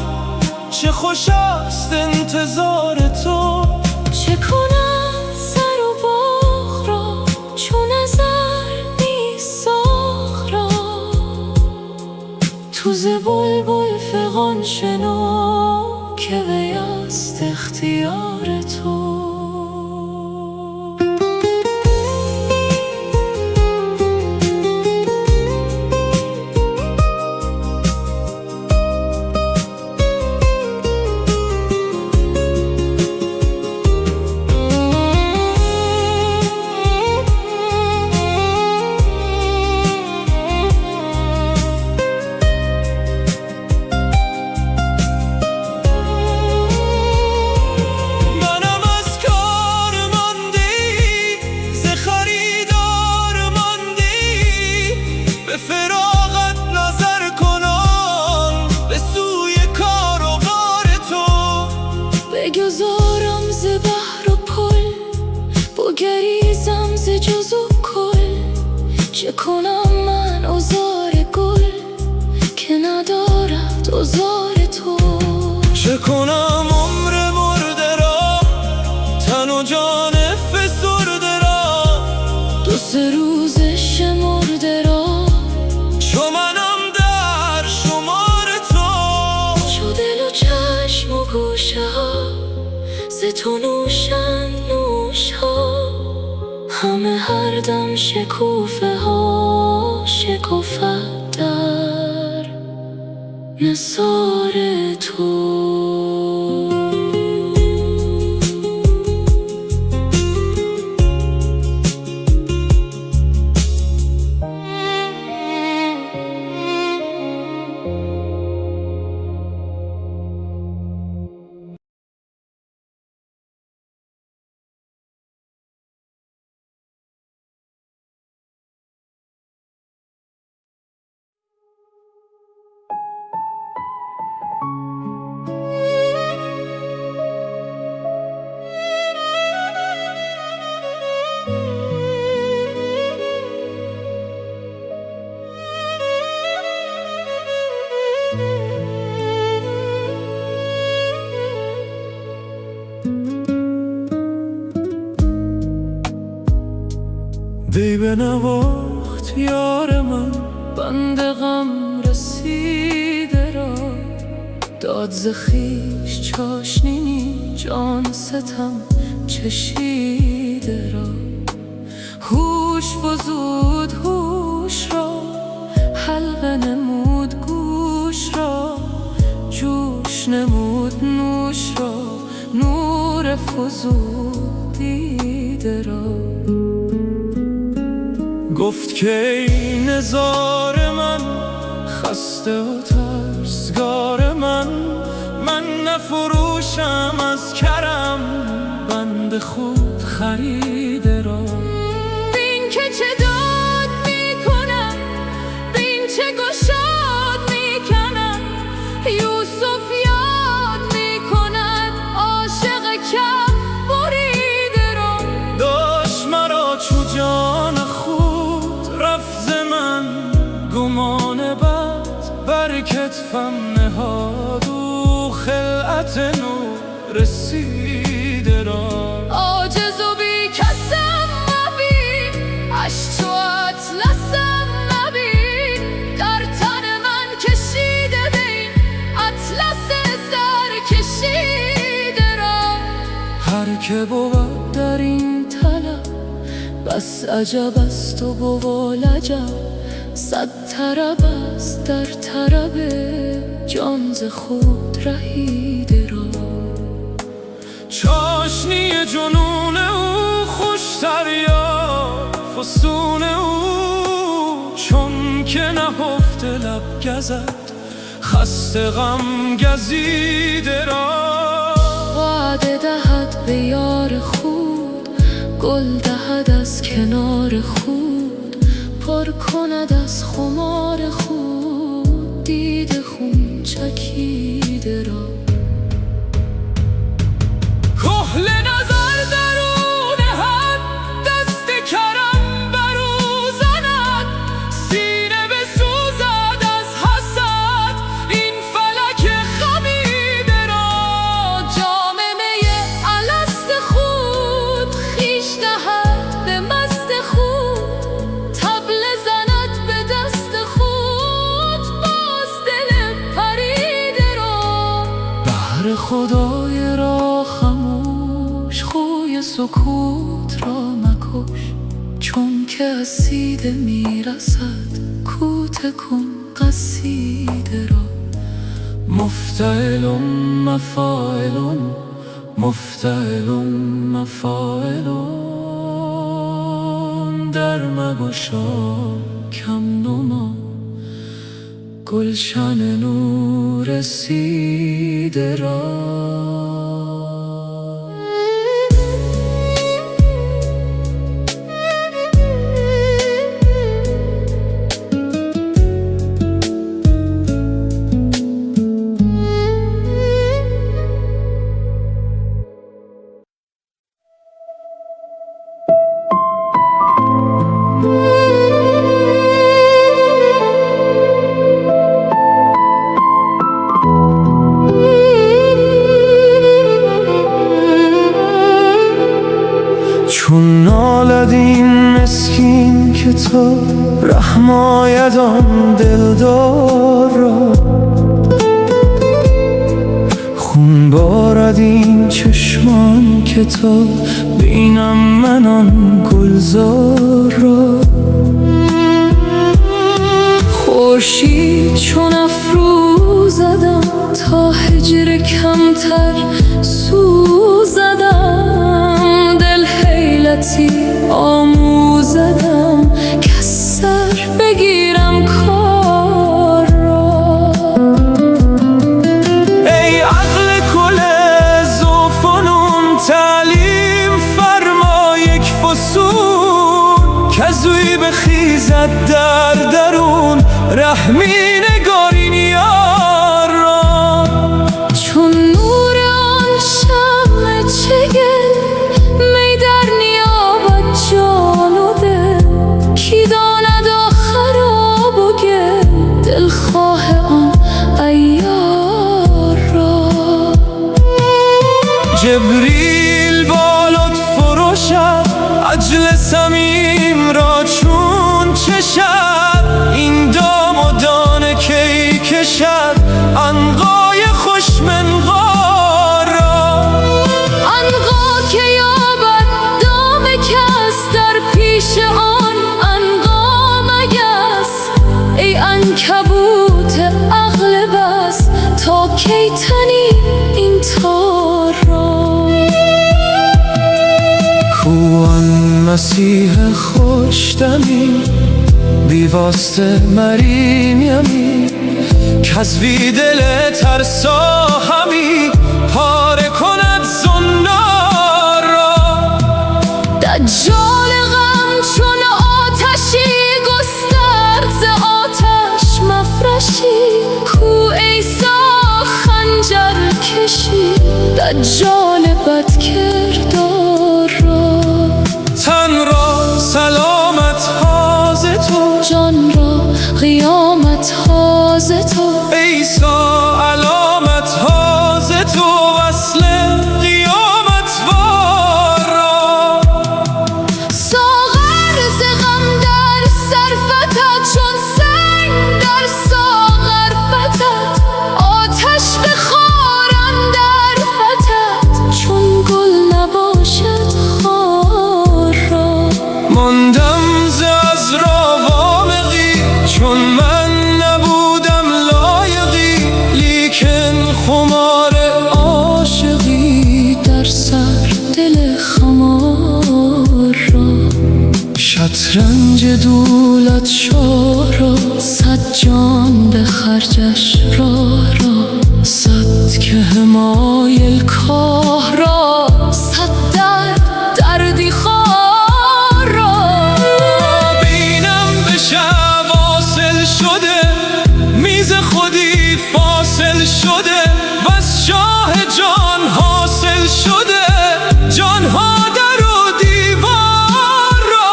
چه خوش است انتظار تو. چه کنم سر و باغ را چون نظر نیست ساغ را. تو ز بلبل فغان شنو که وی است اختیار تو. بگذارم ز بحر و پل، بگریزم ز جز و کل. چه کنم من عذار گل که ندارد عذار تو. چه کنم عمر مرده را، تن و جان فسرده را. دو سه روز شمرده را، چو منم در شمار تو. چو دل و چشم و گوشه ها ز تو نوشن نوش ها. همه هر دم شکوفه ها شکفت در نثار تو. دی به نواخت یار من، بند غم رسیده را داد ز خویش چاشنینی، جان ستم چشیده را. هوش فزود هوش را، حلقه نمود گوش را، جوش نمود نوش را، نور فزود دیده را. گفت که ای نزار من، خسته و ترسگار من نفروشم از کرم بند خود خریده را. بین که چه داد میکنم، بین چه گشاد میکنم، یوسف یاد میکند عاشق کف بریده را. داشت مرا چو جان خود رفت ز من، گمان بد بر کتفم نهاد و خلعت نور رسیده را. عاجز و بی کسم مبین، اش تو اطلسم نبین، در تن من کشیده بین اطلس زر کشیده را. هر که بود در این طلب بس عجب است و بوالعجب، صد طرب است در طرب جان ز خود رهیده را. چاشنی جنون او خوشتر یا فسون او، چون که نهفته لب گزد خسته غم گزیده را. وعده دهد به یار خود، گل دهد از کنار خود، پر کند از خمار خود دید خون چکیده را. کحل نظر درون حد دست کرم برو زند، سینه بسوزد از حسد این فلک خمیده را. جام می الست خود خویش دهد به مست خود، طبل زند به دست خود باز دل پریده را. بهر خدای را خموش، خوی سکوت را مکش، چون که از سیده میرسد کوته کن قصیده را. مفتعلون مفاعلون، مفتعلون مفاعلون، در مگشا کم نما گلشن نور رسیده را. چون نالد این مسکین که تا رحم آید آن دلدار را، خون بارد این چشمان که تا بینم من آن گلزار را. خورشید چون افروز هجر کمتر سوزدم، دل حیلتی آموزدم که سر بگیرم کار را. ای عقل کل زوفنون تعلیم فرما یک فصول، که زوی بخیزد در درون رحمی نگارین یار را. چون نور آن شمع چگل می در نیابد جان و دل، کی داند آخر آب و گل دلخواه آن عیار را. جبریل با لطف فروشد عجل صمیم را چون چشد، این دام و دانه کی کشد عنقای خوش منقار را. عنقا که یابد دام کس در پیش آن عنقا مگس، ای عنکبوت عقل بس تا کی تنی این تار را. کو آن مسیح خوشدمی بی واسطه مریم، کز وی دل ترسا همی پاره کند زنار را. دجال غم چون آتشی گسترد ز آتش مفرشی، کو عیسی خنجر کشی دجال بدکردار را. تن را سلامت ها ز تو، جان را قیامت ها ز تو، عیسی علامت ها ز تو وصل قیامت وار را. ساغر ز غم در سر فتد چون سنگ در ساغر فتد، آتش به خار اندر فتد چون گل نباشد خار را. ماندم ز عذرا وامقی چون من نبودم لایقی، لیکن خمار عاشقی در سر دل خمار را. شطرنج دولت شاه را، صد جان به خرجش را، صد که حمایل کاه را، صد دردی خوار را. بینم به شب واصل شده، میز خودی فاصل شده، وز شاه جان حاصل شده جانها در و دیوار را.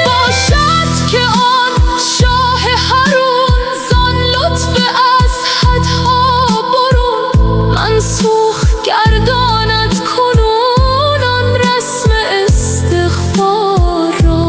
باشد که آن شاه حرون زان لطف از حدها برون، منسوخ گرداند کنون آن رسم استغفار را.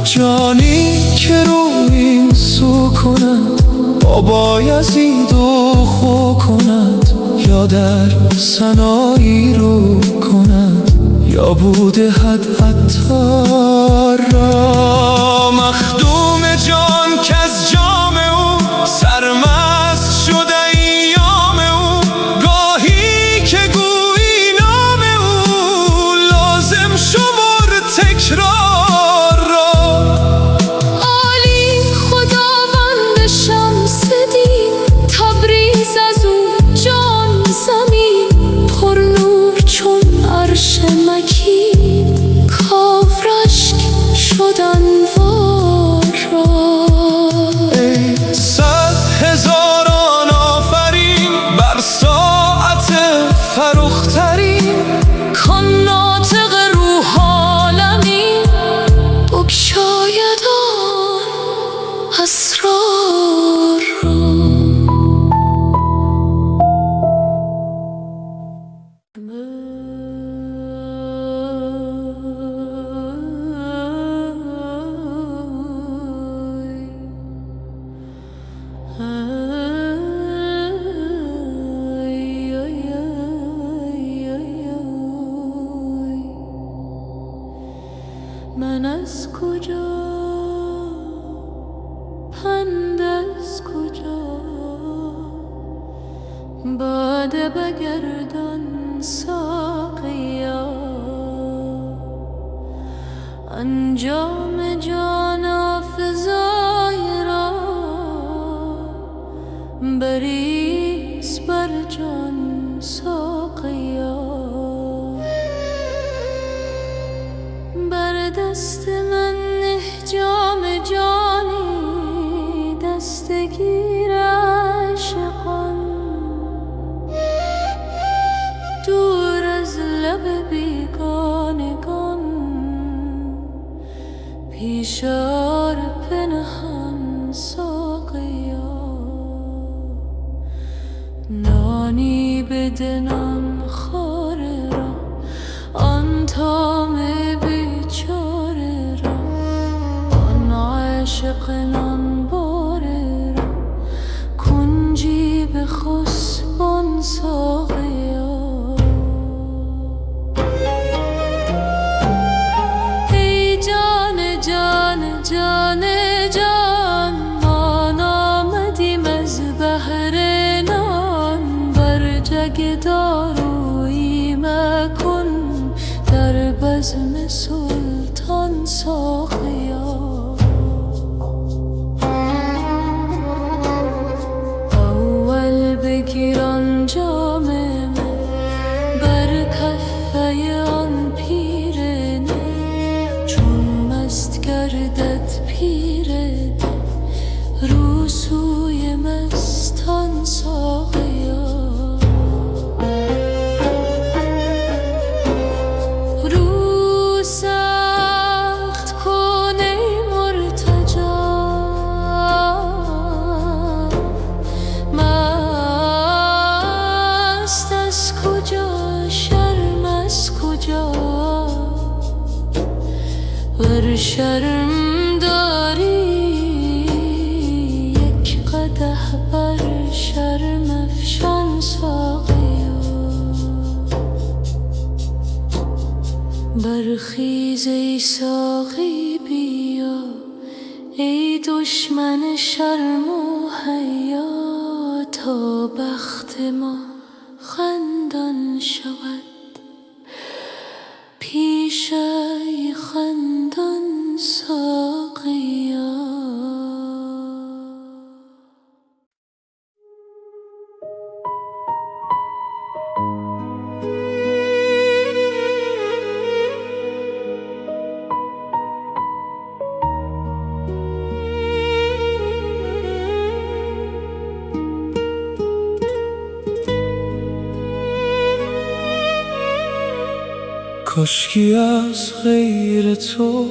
جانی که رو این سو کند با بایزید و خو کند، یا در سنایی رو کند یا بوده حد عطار را. مخدوم جان که از جام او سرمست شده ایام او، گاهی که گویی نام او لازم شمر تکرار را. عالی خداوند شمس دین، تبریز از او جان زمین، پر نور چون عرش مکین، کاو رشک شد انوار را. ای 100 هزاران آفرین بر ساعت فروخترین، کان ناطق روح عالمی بگشاید آن اسرار را. من از کجا، پند از کجا، باده بگردان ساقیا، انجام جان آفزای را بریز بر جان ساقیا. بر دست من نه جام جانی، دستگیر عاشقان، دور از لب بیگانگان، پیشار پنهان ساقیا. نانی بده نان خواره را، آن طعم بیچاره را، آن عاشق نان باره را، کنجی به خسبان ساقیا. ای جان جان جان جان، ما نامدیم از بحر نان، بر جگ دارویی مکن در بزم سلطان ساقیا. اول بگیر آن جام من، بر کفه آن پیرنه، چون مست گردد پیرنه، رو سوی مستان ساقیا. رو سخت کن ای مرتجا، مست از کجا شرم از کجا، ور شرم داری یک قدح بر شرم افشان ساقیا. برخیز ای ساقی بیا، ای دشمن شرم و حیا، تا بخت ما خندان شود پیش ای خندان ساقیا. کاشکی از غیر تو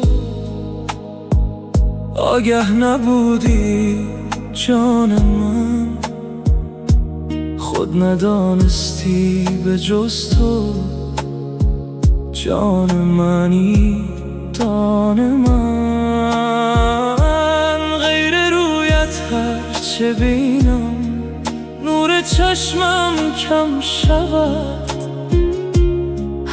آگه نبودی جان من، خود ندانستی به جز تو جان منی دان من. غیر رویت هرچه بینم نور چشمم کم شود،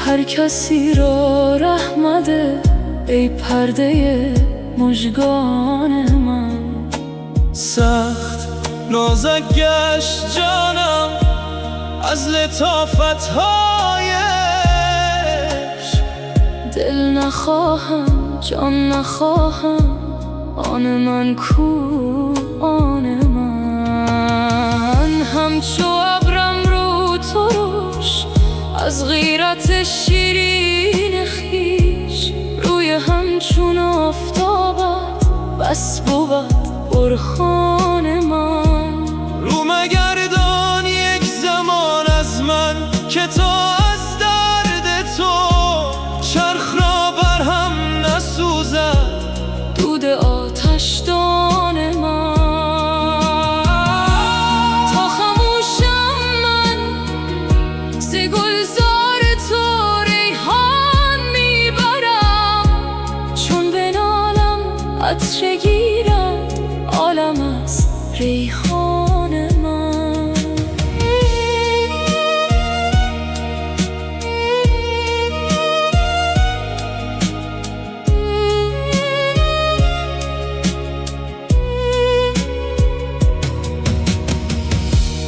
هر کسی را رحمده ای پرده مژگان من. سخت نازک گشت جانم از لطافت‌هایش، دل نخواهم جان نخواهم آن من کو آن من. همچو ابرم رو ترش از غیرت شیرین خویش، روی همچون آفتابت بس بود برهان من. رو مگردان یک زمان از من که تا از درد تو چرخ را برهم نسوزد دود آتشدان من. تا خموشم من ز گلزار تو ریحان میبرم، چون بنالم عطر گیرد عالم از ریحان من.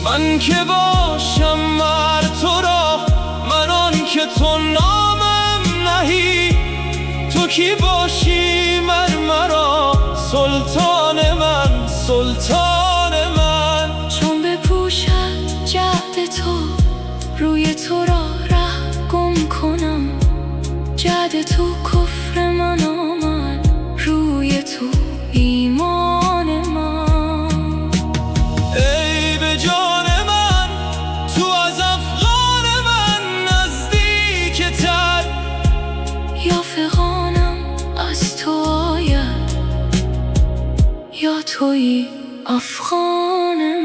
من که با باشم مر تو را، من آن که تو نامم نهی. تو کی باشی مر مرا، سلطان من سلطان من. چون بپوشد جعد تو، روی تو را ره گم کنم. جعد تو کفر من آمد، روی تو ایمان من. ای به جان من تو از افغان من نزدیک تر، یا فغانم از تو آید، یا تویی افغان